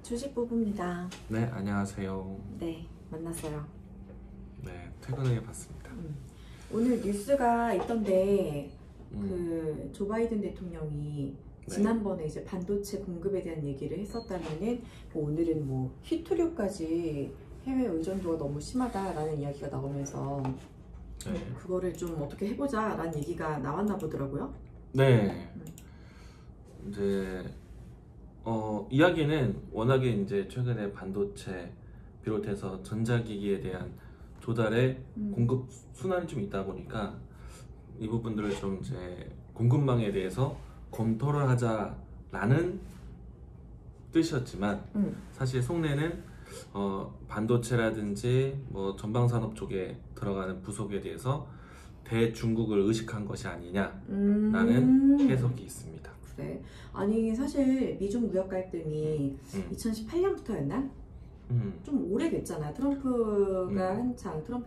주식부부입니다. 네, 안녕하세요. 네, 만났어요. 네, 퇴근해 봤습니다. 오늘 뉴스가 있던데 조 바이든 대통령이 지난번에 이제 반도체 공급에 대한 얘기를 했었다면은 오늘은 뭐 히토류까지 해외 의존도가 너무 심하다라는 이야기가 나오면서 그거를 좀 어떻게 해보자라는 얘기가 나왔나 보더라고요. 네, 이제 이야기는 워낙에 이제 최근에 반도체 비롯해서 전자기기에 대한 조달의 공급 순환이 좀 있다 보니까 이 부분들을 좀 이제 공급망에 대해서 검토를 하자라는 뜻이었지만 사실 속내는 반도체라든지 뭐 전방산업 쪽에 들어가는 부속에 대해서 대중국을 의식한 것이 아니냐라는 해석이 있습니다. 그래. 아니 사실 미중 무역 갈등이 2018년부터였나? 좀 오래됐잖아. 트럼프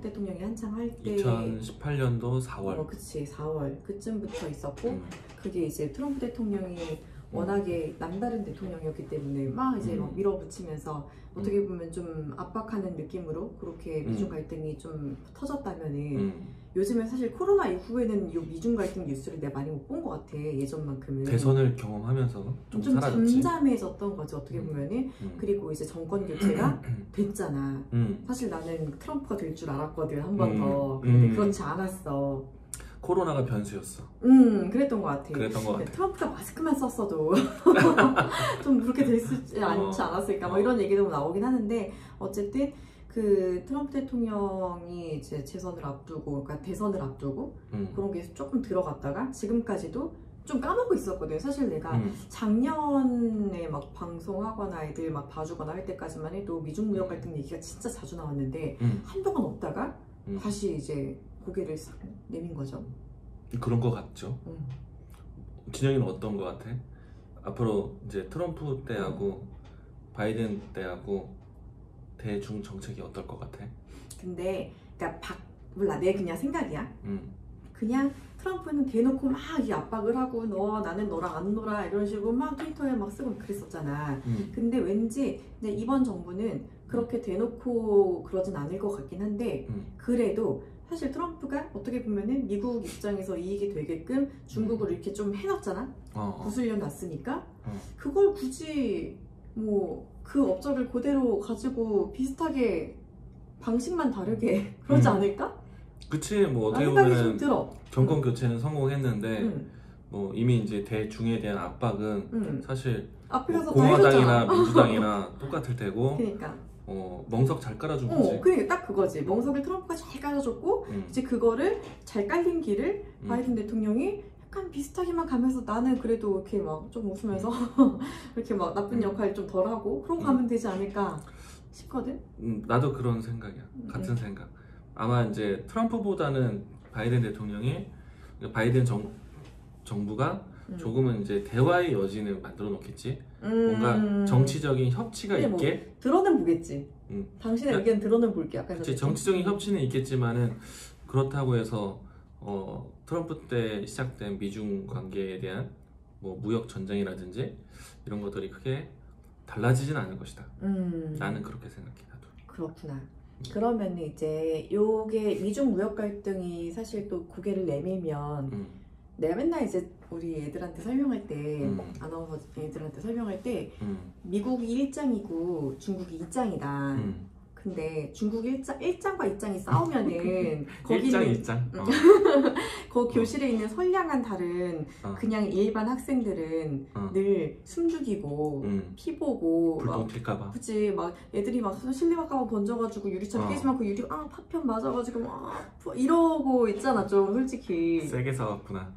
대통령이 한창 할 때 2018년도 4월. 그치 4월 그쯤부터 있었고 그게 이제 트럼프 대통령이 워낙에 남다른 대통령이었기 때문에 막 이제 막 밀어붙이면서 어떻게 보면 좀 압박하는 느낌으로 그렇게 미중 갈등이 좀 터졌다면은 요즘에 사실 코로나 이후에는 이 미중 갈등 뉴스를 내가 많이 못 본 것 같아. 예전만큼은 대선을 경험하면서 좀 사라졌지. 잠잠해졌던 거지 어떻게 보면은. 그리고 이제 정권 교체가 됐잖아. 사실 나는 트럼프가 될 줄 알았거든 한 번 더. 근데 그렇지 않았어. 코로나가 변수였어. 그랬던 것 같아. 그랬던 것 같아. 트럼프가 마스크만 썼어도 좀 그렇게 됐지 않지 않았을까 뭐 이런 얘기도 나오긴 하는데 어쨌든 그 트럼프 대통령이 이제 재선을 앞두고 그러니까 대선을 앞두고 그런 게 조금 들어갔다가 지금까지도 좀 까먹고 있었거든. 사실 내가 작년에 막 방송하거나 애들 막 봐주거나 할 때까지만 해도 미중 무역 갈등 얘기가 진짜 자주 나왔는데 한동안 없다가 다시 이제 고개를 싹 내민 거죠. 그런 거 같죠. 진영이는 어떤 거 같아? 앞으로 이제 트럼프 때하고 바이든 때하고 대중 정책이 어떨 것 같아? 근데 그러니까 몰라 내 그냥 생각이야. 그냥 트럼프는 대놓고 막 이 압박을 하고 나는 너랑 안 놀아 이런 식으로 막 트위터에 막 쓰고 그랬었잖아. 근데 왠지 이제 이번 정부는 그렇게 대놓고 그러진 않을 것 같긴 한데 그래도 사실 트럼프가 어떻게 보면은 미국 입장에서 이익이 되게끔 중국을 이렇게 좀 해놨잖아. 구슬려 놨으니까 그걸 굳이 뭐 그 업적을 그대로 가지고 비슷하게 방식만 다르게 그러지 않을까? 그치. 뭐 어떻게 보면 정권 교체는 성공했는데 뭐 이미 이제 대중에 대한 압박은 사실 뭐 공화당이나 민주당이나 똑같을 테고. 그러니까. 멍석 잘 깔아준 거지. 그러니까 딱 그거지. 멍석을 트럼프가 잘 깔아줬고 이제 그거를 잘 깔린 길을 바이든 대통령이 약간 비슷하게만 가면서 나는 그래도 이렇게 막 좀 웃으면서 이렇게 막 나쁜 역할 좀 덜하고 그러고 가면 되지 않을까 싶거든. 나도 그런 생각이야. 같은 생각. 아마 이제 트럼프보다는 바이든 대통령이 바이든 정부가 조금은 이제 대화의 여지는 만들어 놓겠지. 뭔가 정치적인 협치가 있게 뭐, 들어는 보겠지. 당신의 의견 들어는 볼게. 그치, 정치적인 협치는 있겠지만은 그렇다고 해서 트럼프 때 시작된 미중 관계에 대한 뭐 무역 전쟁이라든지 이런 것들이 크게 달라지진 않을 것이다. 나는 그렇게 생각해. 나도. 그렇구나. 그러면 이제 요게 미중 무역 갈등이 사실 또 고개를 내밀면 내가 맨날 이제 우리 애들한테 설명할 때 아나운서 애들한테 설명할 때 미국이 1장이고 중국이 2장이다. 근데 중국 1장과 2장이 싸우면은 거기는 1장, 2장? 그 교실에 있는 선량한 다른 그냥 일반 학생들은 늘 숨죽이고 피 보고 불똥 튈까봐. 그치 막 애들이 막 실내막 가방 던져가지고 유리창 깨지면 그 유리 파편 맞아가지고 막 이러고 있잖아. 좀 솔직히 세게 싸웠구나.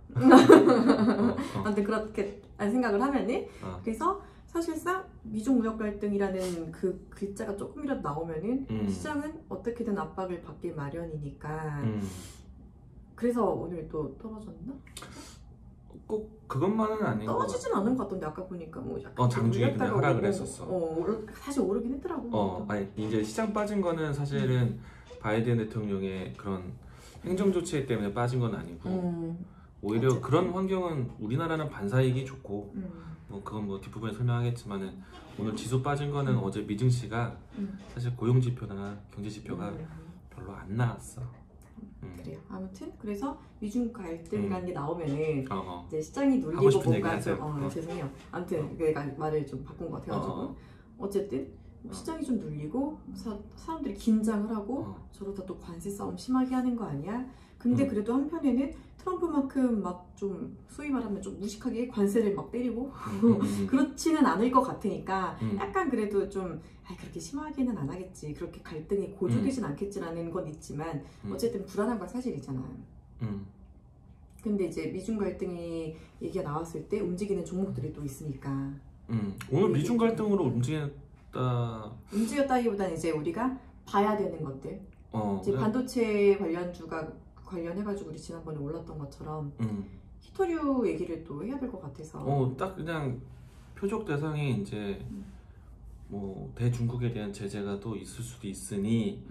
아무튼 그렇게 생각을 하면은 그래서 사실상 미중 무역 갈등이라는 그 글자가 조금이라도 나오면은 시장은 어떻게든 압박을 받기 마련이니까 그래서 오늘 또 떨어졌나? 꼭 그것만은 아닌 것 같아. 떨어지진 않은 것 같던데 아까 보니까 뭐 약간 장중에 그냥 하락을 했었어. 사실 오르긴 했더라고. 아니 이제 시장 빠진 거는 사실은 바이든 대통령의 그런 행정 조치 때문에 빠진 건 아니고 오히려 어쨌든. 그런 환경은 우리나라는 반사이익이 좋고 뭐 그건 뭐 뒷부분에 설명하겠지만은 오늘 지수 빠진 거는 어제 미증 씨가 사실 고용 지표나 경제 지표가 별로 안 나왔어. 그래요. 아무튼 그래서 미중 갈등이라는 게 나오면은 어. 이제 시장이 하고 눌리고 싶은 얘기 뭔가 하세요. 좀 죄송해요. 아무튼 내가 말을 좀 바꾼 것 같아가지고 어쨌든 시장이 좀 눌리고 사람들이 긴장을 하고 저러다 또 관세 싸움 심하게 하는 거 아니야? 근데 그래도 한편에는 트럼프만큼 막 좀 소위 말하면 좀 무식하게 관세를 막 때리고 그렇지는 않을 것 같으니까 약간 그래도 좀 그렇게 심하게는 안 하겠지, 그렇게 갈등이 고조되진 않겠지라는 건 있지만 어쨌든 불안한 건 사실이잖아. 근데 이제 미중 갈등이 얘기가 나왔을 때 움직이는 종목들이 또 있으니까 오늘 미중 갈등으로 움직였다기보다는 이제 우리가 봐야 되는 것들 이제 반도체 관련해가지고 우리 지난번에 올랐던 것처럼 히토류 얘기를 또 해야 될 것 같아서 딱 그냥 표적 대상이 이제 뭐 대중국에 대한 제재가 또 있을 수도 있으니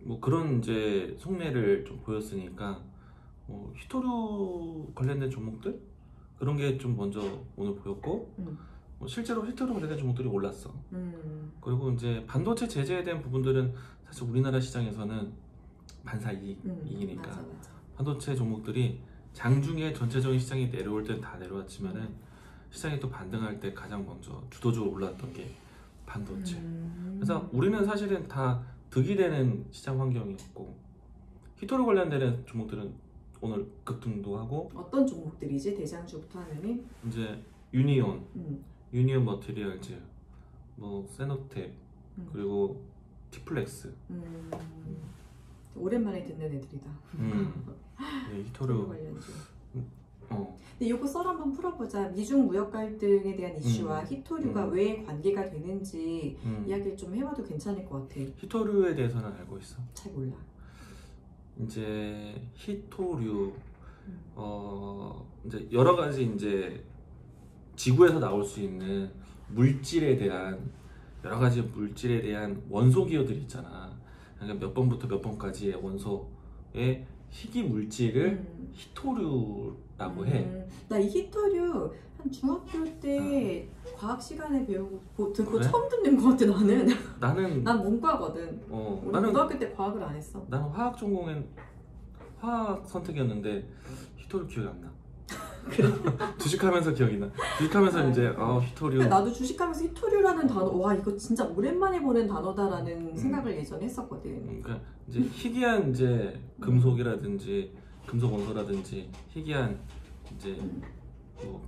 뭐 그런 이제 속내를 좀 보였으니까 히토류 관련된 종목들 그런 게 좀 먼저 오늘 보였고 실제로 히토류 관련된 종목들이 올랐어. 그리고 이제 반도체 제재에 대한 부분들은 사실 우리나라 시장에서는 반사이익이니까 맞아. 반도체 종목들이 장중에 전체적인 시장이 내려올 땐 다 내려왔지만은 시장이 또 반등할 때 가장 먼저 주도적으로 올랐던 게 반도체. 그래서 우리는 사실은 다 득이 되는 시장 환경이었고 히토류 관련되는 종목들은 오늘 급등도 하고. 어떤 종목들이지? 대장주부터 하면은 이제 유니온 머티리얼즈, 뭐 세노텍, 그리고 티플렉스. 오랜만에 듣는 애들이다. 네, 히토류 관련주. 근데 이거 썰 한번 풀어보자. 미중 무역 갈등에 대한 이슈와 히토류가 왜 관계가 되는지 이야기를 좀 해봐도 괜찮을 것 같아. 히토류에 대해서는 알고 있어? 잘 몰라. 이제 히토류 이제 여러 가지 이제 지구에서 나올 수 있는 물질에 대한 여러 가지 물질에 대한 원소 기호들이 있잖아. 그러니까 몇 번부터 몇 번까지의 원소의 희귀 물질을 히토류라고 해. 나 이 히토류 한 중학교 때 과학 시간에 배우고 듣고 그래? 처음 듣는 것 같아. 나는 난 문과거든. 우리 나는 고등학교 때 과학을 안 했어. 나는 화학 전공엔 화학 선택이었는데 히토류 기억이 안 나. 그래? 주식하면서 기억이 나. 주식하면서 이제 히토류. 나도 주식하면서 히토류라는 단어, 와 이거 진짜 오랜만에 보는 단어다라는 생각을 예전에 했었거든. 그러니까 이제 희귀한 이제 금속이라든지 금속 원소라든지 희귀한 이제 뭐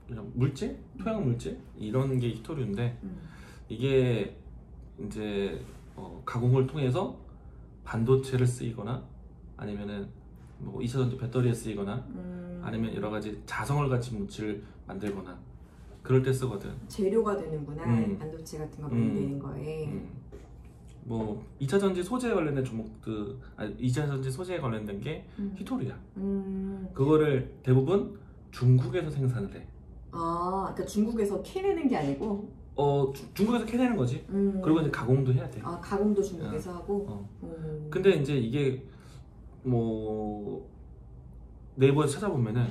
그냥 물질, 토양 물질 이런 게 히토류인데 이게 이제 가공을 통해서 반도체를 쓰이거나 아니면은 뭐 2차전지 배터리에 쓰이거나 아니면 여러 가지 자성을 가진 물질을 만들거나 그럴 때 쓰거든. 재료가 되는구나. 반도체 같은 거 만드는 거에. 뭐 2차전지 소재 관련된 종목들, 2차전지 소재에 관련된 게 히토류야. 그거를 대부분 중국에서 생산을 해. 그러니까 중국에서 캐내는 게 아니고? 중국에서 캐내는 거지. 그리고 이제 가공도 해야 돼. 가공도 중국에서 하고? 근데 이제 이게 뭐 네이버에서 찾아보면은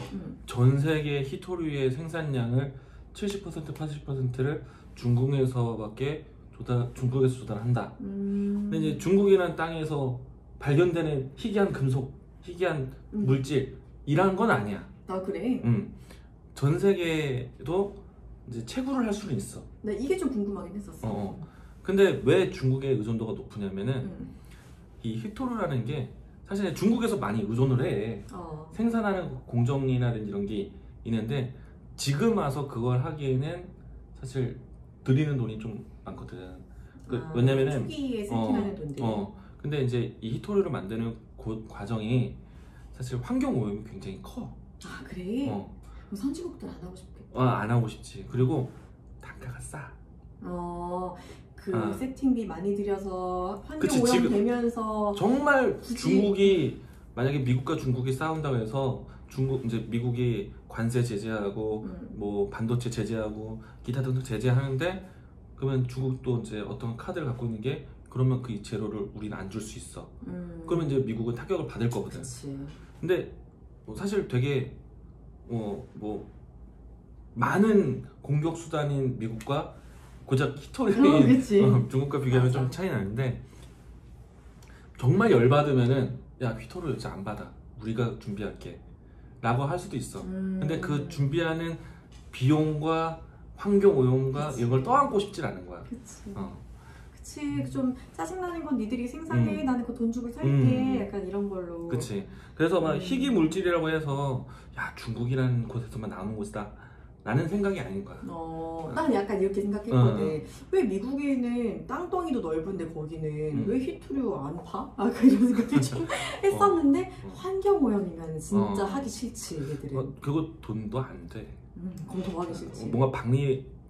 전 세계 히토류의 생산량을 70% 80%를 중국에서 조달한다. 근데 이제 중국이라는 땅에서 발견되는 희귀한 금속, 희귀한 물질 이란 건 아니야. 그래? 전 세계도 이제 채굴을 할 수는 있어. 나 이게 좀 궁금하긴 했었어. 근데 왜 중국의 의존도가 높으냐면은 이 히토류라는 게 사실 중국에서 많이 의존을 해. 생산하는 공정이라든지 이런 게 있는데 지금 와서 그걸 하기에는 사실 들이는 돈이 좀 많거든. 왜냐면은 초기에 세팅하는 돈들. 근데 이제 이 히토류를 만드는 과정이 사실 환경 오염이 굉장히 커. 그래? 선진국들 안 하고 싶겠다. 안 하고 싶지. 그리고 단가가 싸. 세팅비 많이 들여서 환경 오염 되면서 정말 중국이 만약에 미국과 중국이 싸운다고 해서 이제 미국이 관세 제재하고 뭐 반도체 제재하고 기타 등등 제재하는데 그러면 중국도 이제 어떤 카드를 갖고 있는 게 그러면 그 재료를 우리는 안 줄 수 있어. 그러면 이제 미국은 타격을 받을 거거든. 그치. 근데 사실 되게 뭐 많은 공격 수단인 미국과 고작 히토리인 중국과 비교하면 좀 차이 나는데 정말 열받으면은 야 휘토르 여자 안 받아 우리가 준비할게 라고 할 수도 있어. 근데 그 준비하는 비용과 환경 오염과 이런 걸 떠안고 싶질 않은 거야. 그치. 그치. 좀 짜증나는 건 니들이 생산해 나는 그 돈 주고 살게 약간 이런 걸로. 그치. 그래서 막 희귀 물질이라고 해서 야 중국이라는 곳에서만 나오는 곳이다 라는 생각이 아닌 거야. 난 약간 이렇게 생각했거든. 왜 미국에는 땅덩이도 넓은데 거기는 왜 히토류 안 파? 이런 생각을 좀 했었는데 환경오염이면 진짜 하기 싫지 얘들은. 그거 돈도 안 돼. 그럼 더 하기 싫지. 뭔가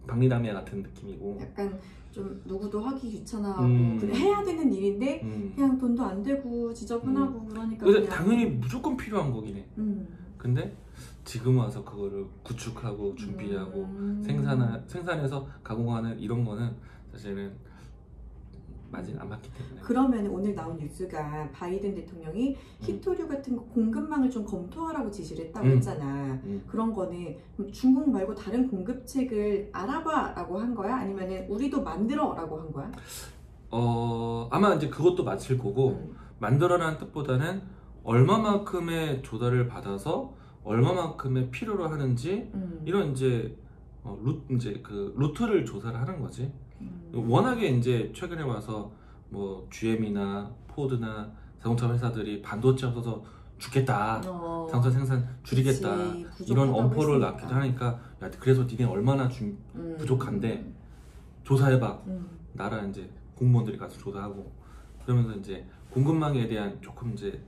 박리담회 같은 느낌이고 약간 좀 누구도 하기 귀찮아하고 그냥 해야 되는 일인데 그냥 돈도 안 되고 지저분하고 그러니까 그냥 당연히 무조건 필요한 거긴 해. 근데 지금 와서 그거를 구축하고 준비하고 생산해서 가공하는 이런 거는 사실은 안 맞기 때문에. 그러면 오늘 나온 뉴스가 바이든 대통령이 히토류 같은 거 공급망을 좀 검토하라고 지시를 했다고 했잖아. 그런 거는 중국 말고 다른 공급책을 알아봐 라고 한 거야? 아니면 우리도 만들어 라고 한 거야? 아마 이제 그것도 맞을 거고 만들어라는 뜻보다는 얼마만큼의 조달을 받아서 얼마만큼의 필요로 하는지 이런 이제 그 루트를 조사를 하는 거지. 워낙에 이제 최근에 와서 뭐 GM이나 포드나 자동차 회사들이 반도체 없어서 죽겠다, 자동차 생산 줄이겠다 이런 엄포를 낳기도 하니까 야 그래서 니네 얼마나 부족한데 조사해봐. 나라 이제 공무원들이 가서 조사하고 그러면서 이제 공급망에 대한 조금 이제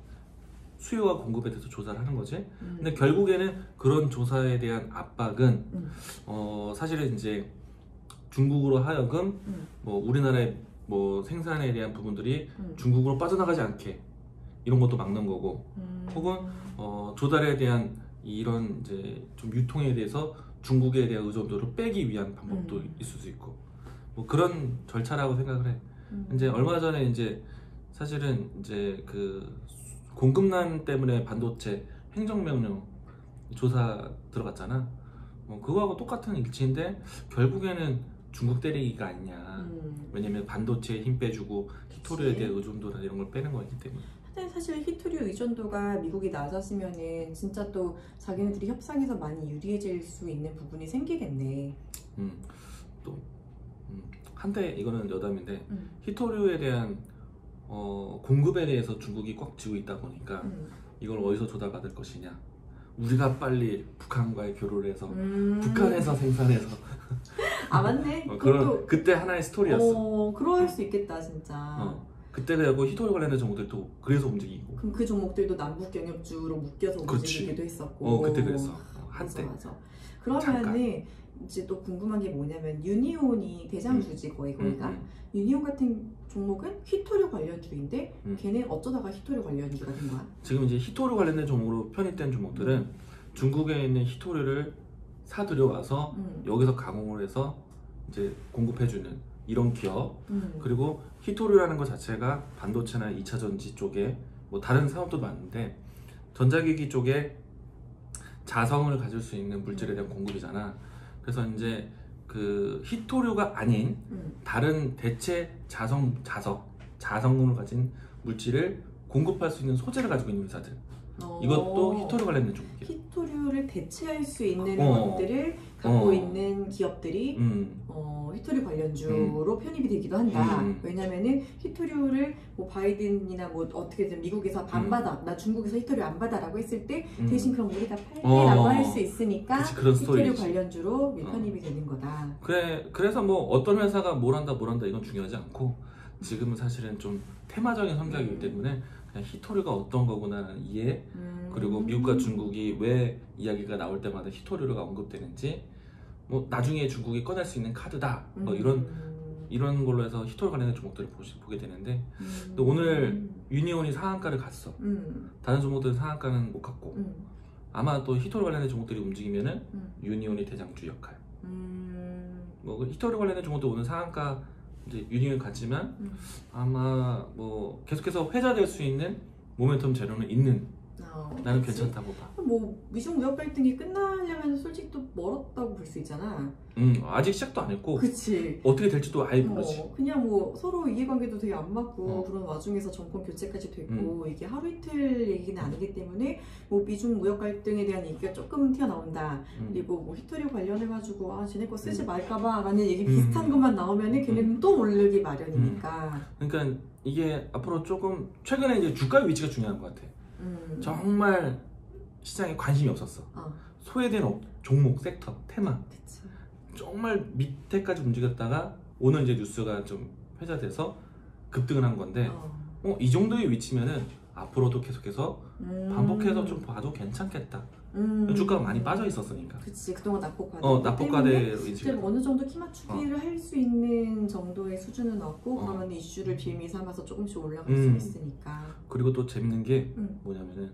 수요와 공급에 대해서 조사를 하는 거지. 근데 결국에는 그런 조사에 대한 압박은 사실은 이제 중국으로 하여금 뭐 우리나라의 뭐 생산에 대한 부분들이 중국으로 빠져나가지 않게 이런 것도 막는 거고, 혹은 조달에 대한 이런 이제 좀 유통에 대해서 중국에 대한 의존도를 빼기 위한 방법도 있을 수 있고, 뭐 그런 절차라고 생각을 해. 이제 얼마 전에 이제 사실은 이제 그 공급난 때문에 반도체 행정명령 조사 들어갔잖아. 그거하고 똑같은 일치인데 결국에는 중국 때리기가 아니냐. 왜냐면 반도체에 힘 빼주고 히토류에 대한 의존도나 이런 걸 빼는 거기 때문에. 근데 사실 히토류 의존도가 미국이 낮아지면은 진짜 또 자기네들이 협상에서 많이 유리해질 수 있는 부분이 생기겠네. 또 한때 이거는 여담인데 히토류에 대한 공급에 대해서 중국이 꽉 쥐고 있다 보니까 이걸 어디서 조달받을 것이냐. 우리가 빨리 북한과의 교류를 해서 북한에서 생산해서 맞네. 그때 하나의 스토리였어. 그럴 수 있겠다 진짜. 그때 그래고 히토류 관련된 종목들도 그래서 움직이고. 그럼 그 종목들도 남북 경협주로 묶여서 움직이기도 했었고. 그때 그랬어. 한때. 맞아. 그러면은 이제 또 궁금한 게 뭐냐면 유니온이 대장주지 거기가. 유니온 같은 종목은 히토류 관련주인데 걔는 어쩌다가 히토류 관련주가 된 거야? 지금 이제 히토류 관련된 종목으로 편입된 종목들은 중국에 있는 히토류를 사들여 와서 여기서 가공을 해서 이제 공급해주는 이런 기업. 그리고 히토류라는 것 자체가 반도체나 2차 전지 쪽에 뭐 다른 사업도 많은데 전자기기 쪽에 자성을 가질 수 있는 물질에 대한 공급이잖아. 그래서 이제 그 히토류가 아닌 다른 대체 자성분을 가진 물질을 공급할 수 있는 소재를 가지고 있는 회사들. 이것도 히토류 관련된 종목이야. 히토류를 대체할 수 있는 것들을 갖고 있는 기업들이 히토류 관련주로 편입이 되기도 한다. 왜냐면은 히토류를 뭐 바이든이나 뭐 어떻게든 미국에서 안 받아, 나 중국에서 히토류 안 받아라고 했을 때 대신 그럼 우리가 팔게라고 할 수 있으니까 히토류 관련주로 편입이 되는 거다. 그래서 뭐 어떤 회사가 뭘 한다 이건 중요하지 않고 지금은 사실은 좀 테마적인 성격이기 때문에 그냥 히토류가 어떤 거구나라는 이해, 그리고 미국과 중국이 왜 이야기가 나올 때마다 히토류가 언급되는지, 뭐 나중에 중국이 꺼낼 수 있는 카드다, 뭐 이런 걸로 해서 히토류 관련된 종목들을 보게 되는데, 또 오늘 유니온이 상한가를 갔어. 다른 종목들은 상한가는 못 갔고, 아마 또 히토류 관련된 종목들이 움직이면은 유니온이 대장주 역할. 뭐 히토류 관련된 종목도 오늘 상한가 이제 유니온이 갔지만 아마 뭐 계속해서 회자될 수 있는 모멘텀 재료는 있는 나는 그치? 괜찮다고 봐. 뭐 미중 무역 갈등이 끝나려면 솔직히 또 멀었다고 볼 수 있잖아. 아직 시작도 안 했고 그치. 어떻게 될지도 아예 모르지. 그냥 뭐 서로 이해관계도 되게 안 맞고 그런 와중에서 정권 교체까지 됐고 이게 하루 이틀 얘기는 아니기 때문에 뭐 미중 무역 갈등에 대한 얘기가 조금 튀어나온다. 그리고 뭐 히토리 관련해가지고 아 쟤네 거 쓰지 말까봐 라는 얘기 비슷한 것만 나오면은 걔네는 또 오르기 마련이니까. 그러니까 이게 앞으로 조금 최근에 이제 주가 위치가 중요한 것 같아. 정말 시장에 관심이 없었어. 소외된 종목, 섹터, 테마. 그치. 정말 밑에까지 움직였다가 오늘 이제 뉴스가 좀 회자돼서 급등을 한 건데 이 정도의 위치면은 앞으로도 계속해서 반복해서 좀 봐도 괜찮겠다. 주가가 많이 빠져 있었으니까. 그치. 그동안 낙폭과대. 낙폭과대 위치가 어느 정도 키 맞추기를 할 수 있는 정도의 수준은 없고 그러면 이슈를 빌미 삼아서 조금씩 올라갈 수 있으니까. 그리고 또 재밌는 게 뭐냐면은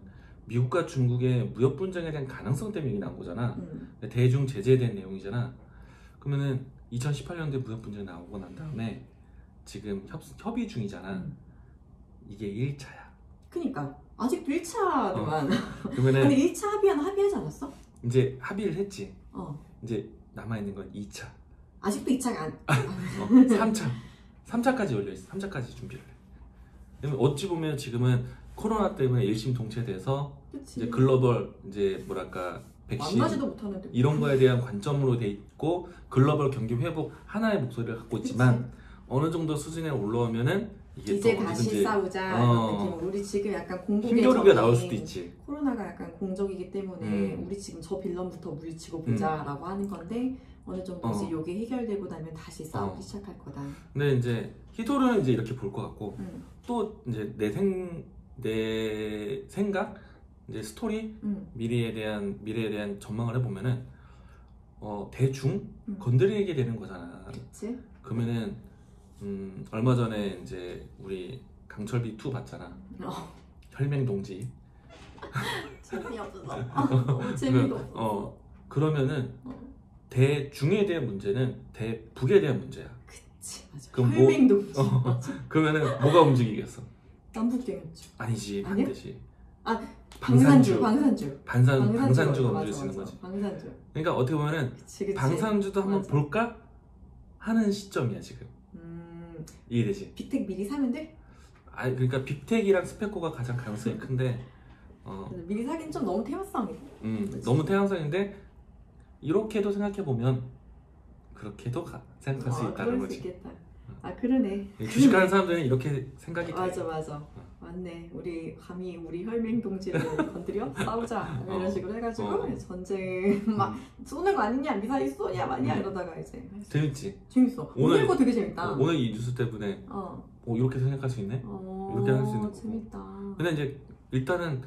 미국과 중국의 무역 분쟁에 대한 가능성 때문에 얘기 나온 거잖아. 대중 제재에 대한 내용이잖아. 그러면은 2018년도에 무역 분쟁이 나오고 난 다음에 지금 협의 중이잖아. 이게 1차야. 그니까 아직도 1차로만. 그러면은 근데 1차 합의하지 않았어? 이제 합의를 했지. 이제 남아 있는 건 2차. 아직도 2차가 안. 3차. 3차까지 열려 있어. 3차까지 준비를 해. 그러면 어찌 보면 지금은 코로나 때문에 일심동체돼서 이제 글로벌 이제 뭐랄까 백신 만나지도 못하는데 이런 거에 대한 관점으로 돼 있고 글로벌 경기 회복 하나의 목소리를 갖고 있지만 어느 정도 수준에 올라오면은 이제 다시 싸우자 이런 느낌. 우리 지금 약간 공복에 힘겨루기가 나올 수도 있지. 코로나가 약간 공적이기 때문에 우리 지금 저 빌런부터 물리치고 보자라고 하는 건데 어느 정도 이제 요게 해결되고 나면 다시 싸우기 시작할 거다. 근데 이제 히토르는 이제 이렇게 볼 것 같고 또 이제 내 생각 이제 스토리 미래에 대한 전망을 해보면은 대충 건드리게 되는 거잖아. 그치? 그러면은 얼마 전에 이제 우리 강철비 2 봤잖아. 혈맹동지. 재미없어. 너무 재미도 없어. 그러면은 대중에 대한 문제는 대북에 대한 문제야. 그치, 맞아. 그럼 혈맹동지. 그러면은 뭐가 움직이겠어? 남북경협주. 아니지, 아니야? 반드시. 방산주가 움직여지는 거지. 방산주. 그러니까 어떻게 보면은 그치. 방산주도 한번 볼까 하는 시점이야 지금. 이해되지? 빅텍 미리 사면 돼? 그러니까 빅텍이랑 스페코가 가장 가능성이 큰데 미리 사긴 좀 너무 태양성이고. 너무 태양성인데 이렇게도 생각해 보면 그렇게도 생각할 수 있다는 거지. 그럴 수 있겠다. 그러네. 주식하는 사람들은 이렇게 생각이 돼. 맞아. 맞네. 우리 감히 우리 혈맹 동지를 건드려 싸우자 이런 식으로 해가지고 전쟁 막 쏘는 거 아니냐, 미사일 쏘냐 마냐 이러다가 이제 재밌지. 재밌어. 오늘 거 되게 재밌다. 오늘 이 뉴스 때문에 이렇게 생각할 수 있네. 이렇게 할 수 있는 거. 재밌다. 근데 이제 일단은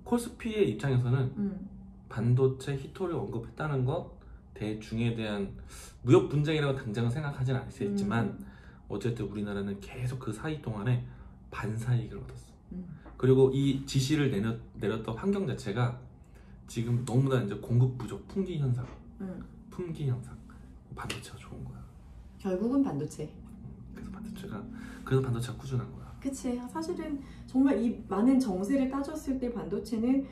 코스피의 입장에서는 반도체 히토를 언급했다는 것 대중에 대한 무역 분쟁이라고 당장은 생각하진 않을 수 있지만 어쨌든 우리나라는 계속 그 사이 동안에 반사이익을 얻었어. 그리고 이 지시를 내렸던 환경 자체가 지금 너무나 이제 공급 부족, 품귀 현상. 반도체가 좋은 거야. 결국은 반도체. 그래서 반도체가 꾸준한 거야. 그치. 사실은 정말 이 많은 정세를 따졌을 때 반도체는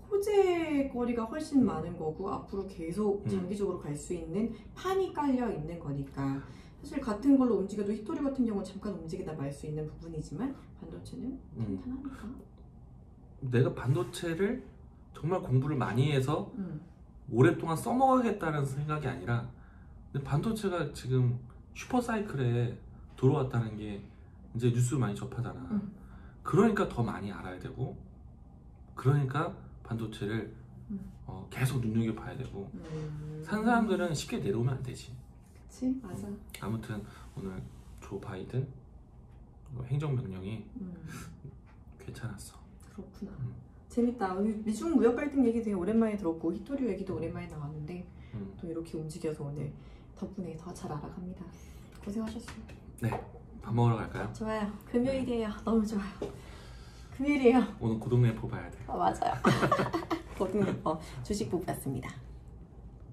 호재 거리가 훨씬 많은 거고 앞으로 계속 장기적으로 갈 수 있는 판이 깔려 있는 거니까. 사실 같은 걸로 움직여도 히토리 같은 경우는 잠깐 움직이다 말 수 있는 부분이지만 반도체는 탄탄하니까. 내가 반도체를 정말 공부를 많이 해서 오랫동안 써먹어야겠다는 생각이 아니라 근데 반도체가 지금 슈퍼사이클에 들어왔다는 게 이제 뉴스 많이 접하잖아. 그러니까 더 많이 알아야 되고 그러니까 반도체를 계속 눈여겨봐야 되고 산 사람들은 쉽게 내려오면 안 되지. 그치, 맞아. 아무튼 오늘 조 바이든 행정명령이 괜찮았어. 그렇구나. 재밌다. 미중 무역 갈등 얘기 되게 오랜만에 들었고 히토리 얘기도 오랜만에 나왔는데 또 이렇게 움직여서 오늘 덕분에 더 잘 알아갑니다. 고생하셨어요. 네, 밥 먹으러 갈까요? 좋아요. 금요일이에요. 너무 좋아요. 금요일이에요. 오늘 고동네포 봐야 돼. 맞아요. 고등래퍼 주식 보고 왔습니다.